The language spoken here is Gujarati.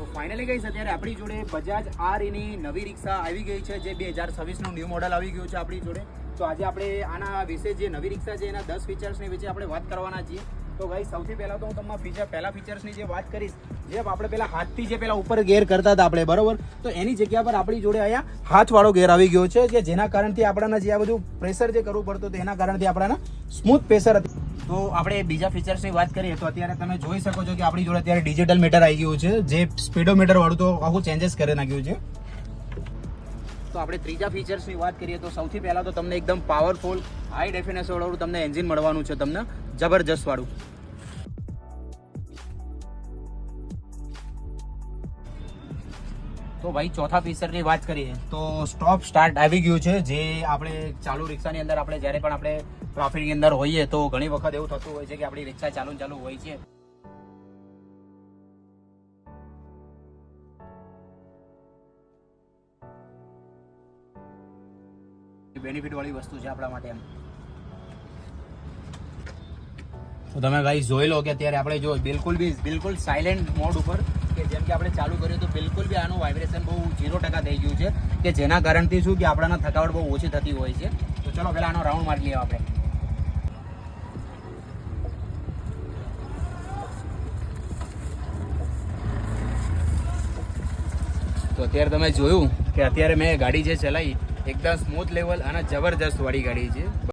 તો ફાઇનલી ગઈ છે અત્યારે આપણી જોડે બજાજ આર એની નવી રિક્ષા આવી ગઈ છે, જે 2026નું ન્યૂ મોડલ આવી ગયું છે આપણી જોડે. તો આજે આપણે આના વિશે જે નવી રિક્ષા છે એના 10 ફીચર્સની વિશે આપણે વાત કરવાના છીએ. તો ભાઈ સૌથી પહેલાં તો હું તમને પહેલા ફીચર્સની જે વાત કરીશ, જે આપણે પહેલાં હાથથી જે પહેલાં ઉપર ગેર કરતા હતા આપણે, બરાબર, તો એની જગ્યા પર આપણી જોડે અહીંયા હાથવાળો ગેર આવી ગયો છે, કે જેના કારણથી આપણાને જે આ બધું પ્રેશર જે કરવું પડતું હતું એના કારણથી આપણાને સ્મૂથ પ્રેશર હતું. તો આપણે બીજા ફીચર્સની વાત કરીએ તો અત્યારે તમે જોઈ શકો છો કે આપણી જોડે અત્યારે ડિજિટલ મીટર આવી ગયું છે, જે સ્પીડોમીટર વાળું તો આખું ચેન્જીસ કરી નાખ્યું છે. તો આપણે ત્રીજા ફીચર્સની વાત કરીએ તો સૌથી પહેલાં તો તમને એકદમ પાવરફુલ હાઈ ડેફિનેશન વાળું તમને એન્જિન મળવાનું છે, તમને જબરજસ્ત વાળું. તો ભાઈ ચોથા ફીચરની વાત કરીએ તો સ્ટોપ સ્ટાર્ટ આવી ગયું છે, જે આપણે ચાલુ રિક્ષાની અંદર આપણે જ્યારે પણ આપણે ટ્રાફિકની અંદર હોઈએ તો ઘણી વખત એવું થતું હોય છે કે આપણી રિક્ષા ચાલુ હોય છે. બેનિફિટ વાળી વસ્તુ છે આપણા માટે એમ. તો તમે ગાઈસ જોઈ લો કે અત્યારે આપણે જો બિલકુલ સાયલેન્ટ મોડ ઉપર, કે જેમ કે આપણે ચાલુ કર્યું તો બિલકુલ બી આનું વાઇબ્રેશન બહુ 0% થઈ ગયું છે, કે જેના કારણથી શું કે આપણાને થકાવટ બહુ ઓછી થતી હોય છે. તો ચલો પહેલા આનો રાઉન્ડ મારી લઈએ આપણે. તો અત્યારે તમે જોયું કે અત્યારે મેં ગાડી જે ચલાવી એકદમ સ્મૂથ લેવલ અને જબરજસ્ત વાળી ગાડી છે.